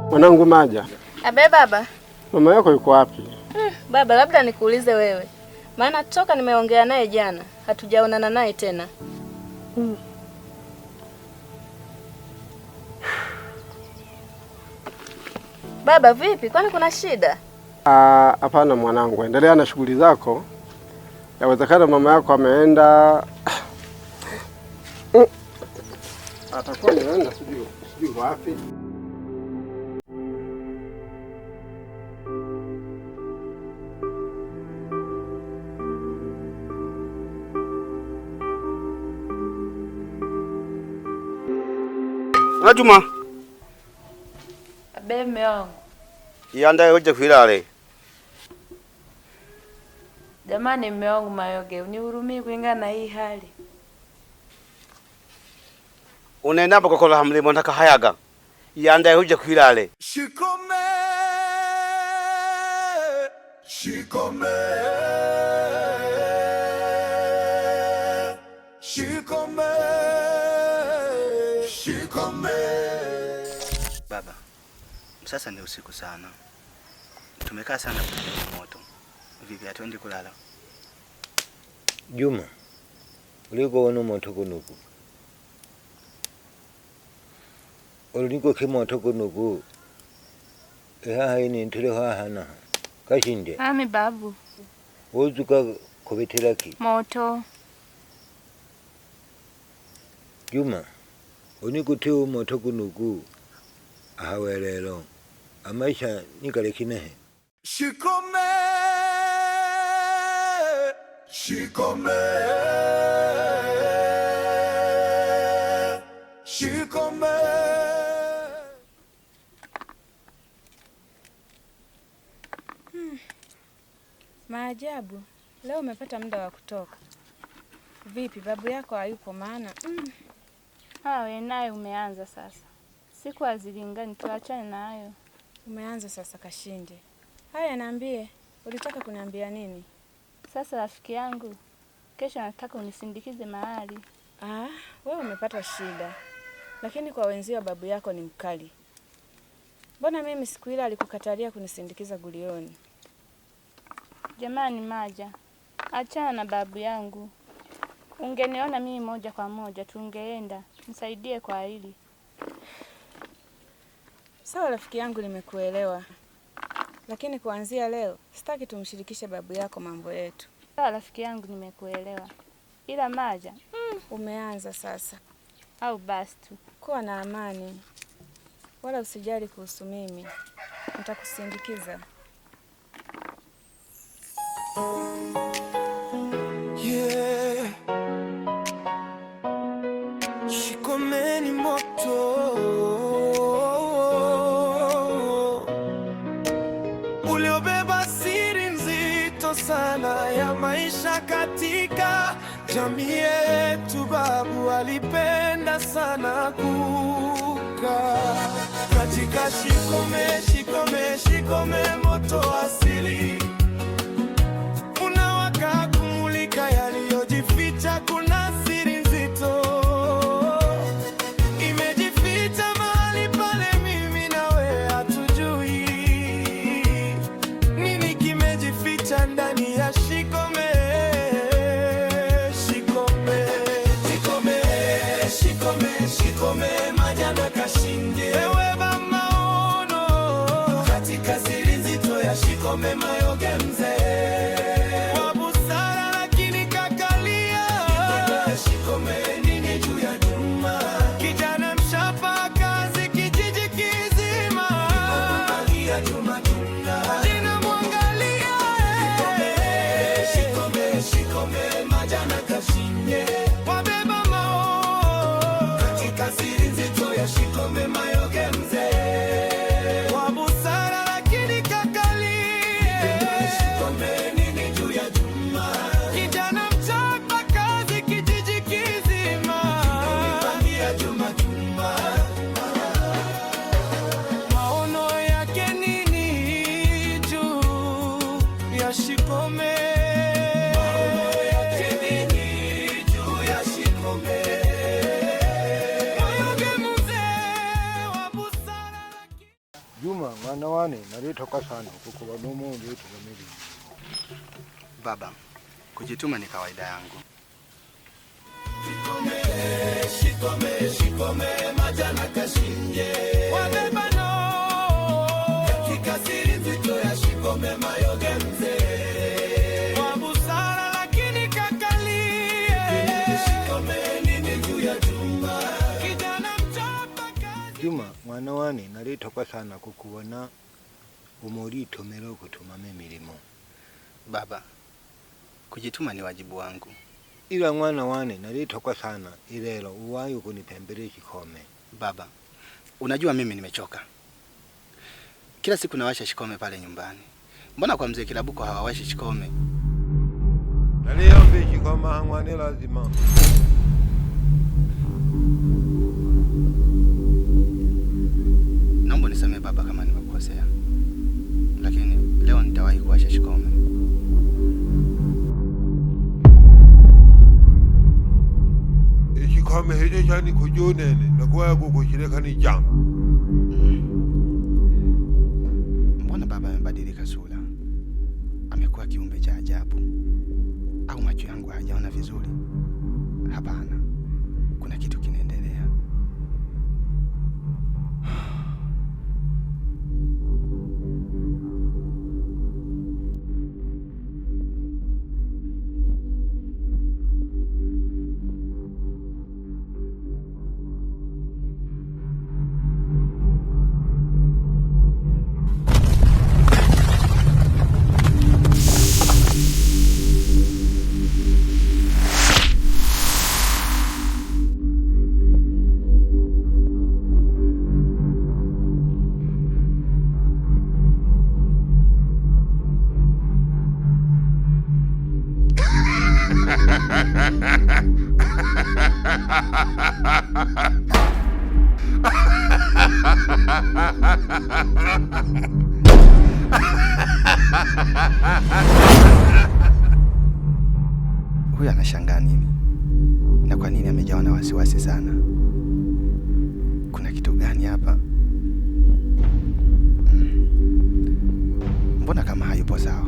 Mwanangu Maja. Abe baba. Mama yako yuko wapi? Baba, labda nikuulize wewe. Maana toka nimeongea naye jana, hatujaonana naye tena. Baba vipi? Kwani kuna shida? Hapana mwanangu, endelea na shughuli zako. Yawezekana mama yako ameenda atakuwa anaenda sijui wapi. Juma. Abe mume wangu. Iandae uje kuilale. Jamani mume wangu Mayoge, unihurumie kulingana na hii hali. Unaenda hapo kwa hamlimo nataka hayaga. Iandae uje kuilale. Shikome. Shikome. Shikome. Shikome. Baba, sasa ni usiku sana. Tumekaa sana kwenye moto. Vipi hatuendi kulala? Juma, uliko wana moto kunuku. Uliko kimoto kunuku. Haini ntule hana. Kashinde. Ami babu. Wozuka kubetelaki. Moto. Juma, unikutiu moto kunuku. Ahawelelo. Amaisha nikalekinehe. Shikome. Shikome. Shikome. Maajabu. Leo umepata muda wa kutoka. Vipi babu yako hayupo maana? Wewe naye umeanza sasa. Siku hazilingani, tuachane na hayo. Umeanza sasa Kashinde. Haya niambie, ulitaka kuniambia nini? Sasa rafiki yangu, kesho nataka unisindikize mahali. Wewe umepata shida. Lakini kwa wenzio babu yako ni mkali. Mbona mimi siku ile alikukatalia kunisindikiza Gulioni? Jamani Maja, achana na babu yangu. Ungeniona mimi moja kwa moja tungeenda. Nisaidie kwa hili. Sawa rafiki yangu, nimekuelewa. Lakini kuanzia leo sitaki tumshirikishe babu yako mambo yetu. Sawa rafiki yangu, nimekuelewa. Ila Maja, umeanza sasa. Au basi tu. Kuwa na amani. Wala usijali kuhusu mimi. Nitakusindikiza. Yeah. Shikomeni moto. Uliobeba siri nzito sana ya maisha katika jamii yetu. Babu alipenda sana kukaa katika shikome, shikome, shikome moto asili. Unawaka kumulika yaliyojificha, kuna siri nzito imejificha mahali pale mimi nawe hatujui. Nini kimejificha ndani ya shikome? Shikome, shikome, shikome, shikome Maja na Kashinde. Ewe maono katika siri nzito ya shikome Mayoge. nalitoka sana kukubona umuntu utumamili. Baba, kujituma ni kawaida yangu. Shikome majana kashinje wabebano kikasiri nzito ya shikome mayoge mzee wa busara lakini kakalie shikome nini juu ya Juma kijana mchapa kazi. Juma mwana wane nalitoka sana kukubona umuritomero kutumama milimo. Baba, kujituma ni wajibu wangu. Ila mwana wane nalitoka sana ilelo uwayo kunipembele shikome. Baba, unajua mimi nimechoka. Kila siku nawasha shikome pale nyumbani. Mbona kwa mzee Kilabuko hawawashi shikome? Naliombe shikoma hangwane lazima. Naomba nisamee baba kama nimekukosea. Lakini leo nitawahi kuwasha shikome. Shikome heje chani kujonene na kuwaya kukushireka ni jamu. Mbona baba amebadilika sura? Amekuwa kiumbe cha ajabu. Au macho yangu hayajaona vizuri? Hapana. Kuna kitu kinaendelea. Huyu anashangaa nini? Na kwa nini amejawa na wasiwasi sana? Kuna kitu gani hapa? Mbona kama hayupo sawa?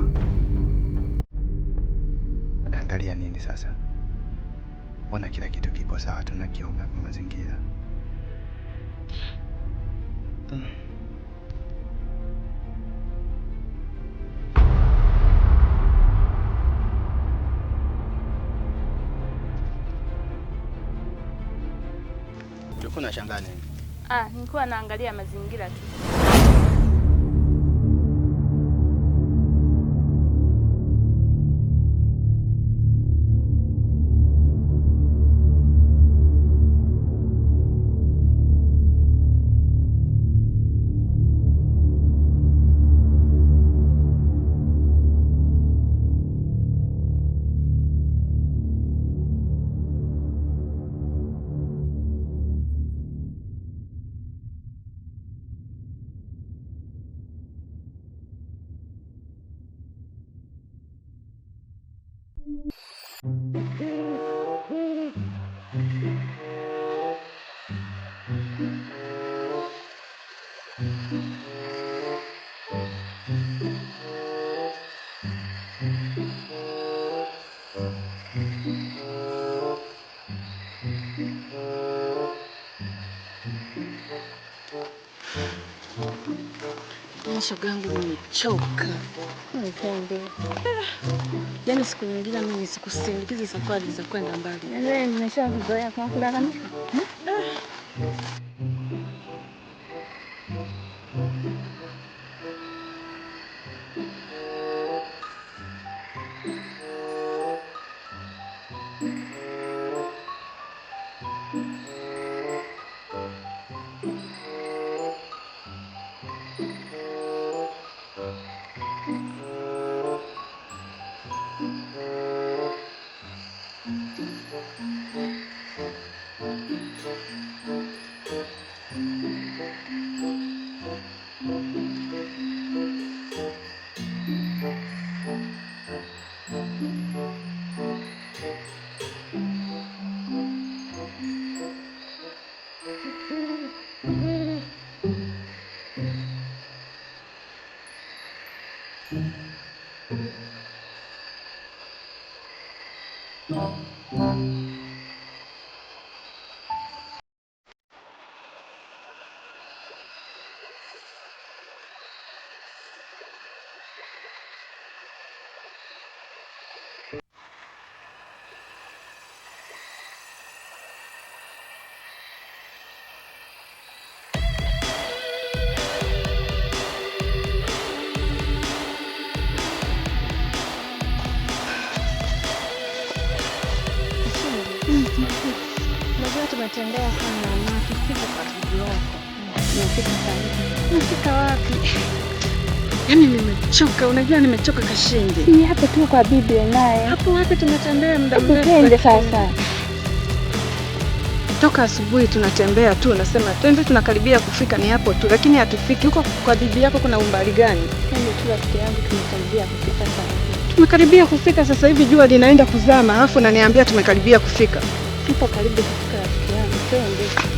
Angalia nini sasa? Mbona kila kitu kipo sawa, tunakiona kwa mazingira. Ulikuwa unashangaa nini? Nilikuwa naangalia mazingira tu. Shogangu nimechoka. Mpende. Yaani siku nyingine mimi sikusindikize safari za kwenda mbali. Nimeshazoea kwa kulalamika. Unajua tumetembea sana na tufike kwa bibi wako. Tumefika wapi? Yaani nimechoka, unajua nimechoka Kashindi. Ni hapo tu kwa bibi naye. Hapo wapi tumetembea muda mrefu. Twende sasa. Toka asubuhi tunatembea tu, nasema twende, tunakaribia kufika, ni hapo tu, lakini hatufiki. Huko kwa bibi yako kuna umbali gani? Twende tu rafiki yangu, tumekaribia kufika sasa. Tumekaribia kufika sasa hivi, jua linaenda kuzama, alafu unaniambia tumekaribia kufika. Tupo karibu kufika rafiki yangu, twende.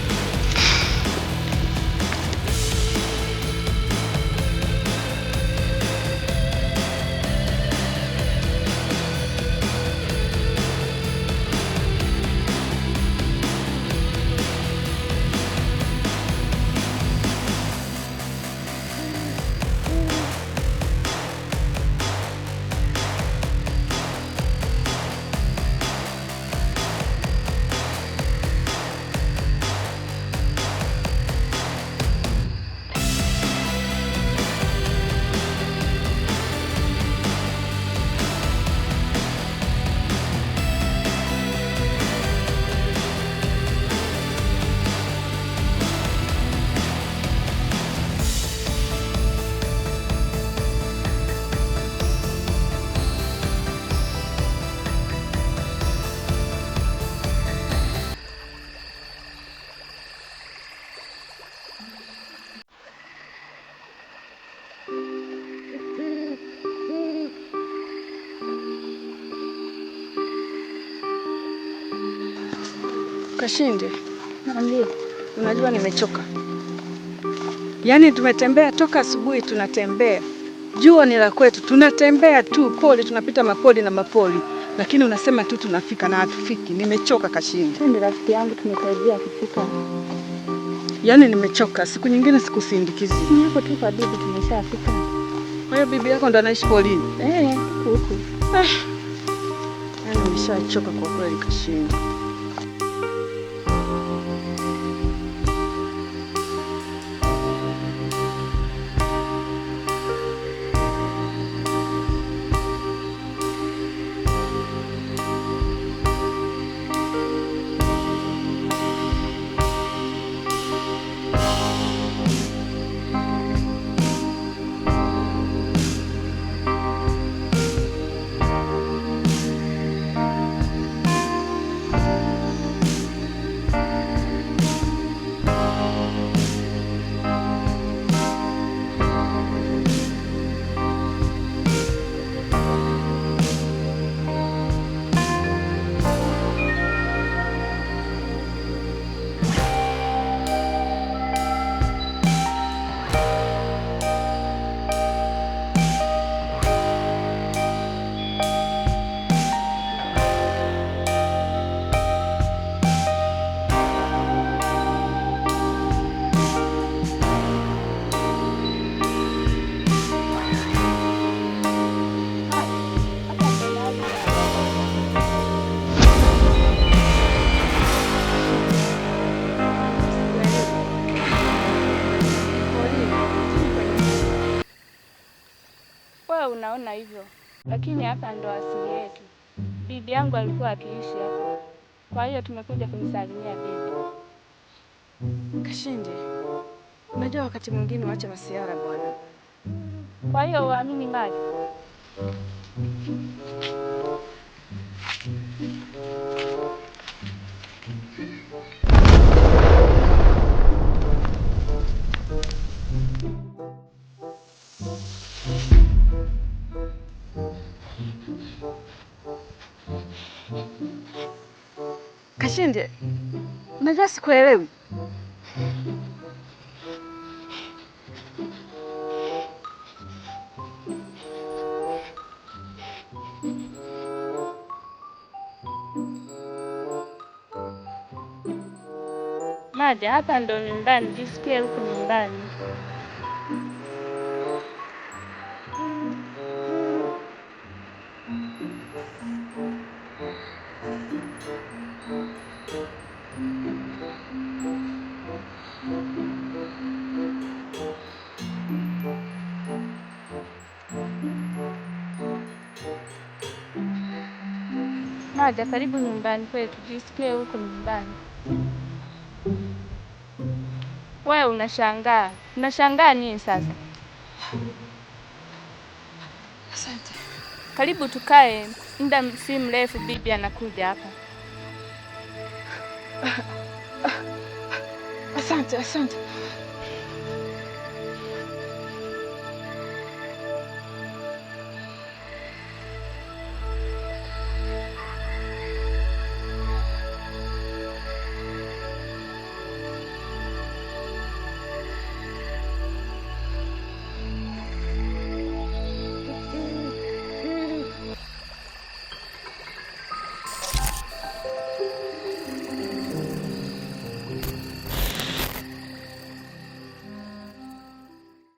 Kashindi, Niambie. unajua nimechoka. Yaani tumetembea toka asubuhi, tunatembea. Jua ni la kwetu, tunatembea tu pole, tunapita mapoli na mapoli. Lakini unasema tu tunafika na hatufiki. Nimechoka Kashindi. Twende rafiki yangu, tumekaribia kufika. Yaani nimechoka, siku nyingine sikusindikizi. Ni hapo tu kwa bibi tumeshafika. Kwa hiyo bibi yako ndo anaishi polini? Huku. Yaani nimeshachoka kwa kweli Kashindi. Unaona hivyo, lakini hapa ndo asili yetu. Bibi yangu alikuwa akiishi hapa, kwa hiyo tumekuja kumsalimia bibi. Kashindi, unajua wakati mwingine waache masiara bwana. Kwa hiyo uamini maji. Kashindi, unajua sikuelewi. Nadia, hapa ndo nyumbani, jisikie huko nyumbani. Nadia, karibu nyumbani kwetu, jisikie huko nyumbani. Wewe unashangaa. Unashangaa nini sasa? Asante. Karibu tukae, muda si mrefu bibi anakuja hapa. Asante.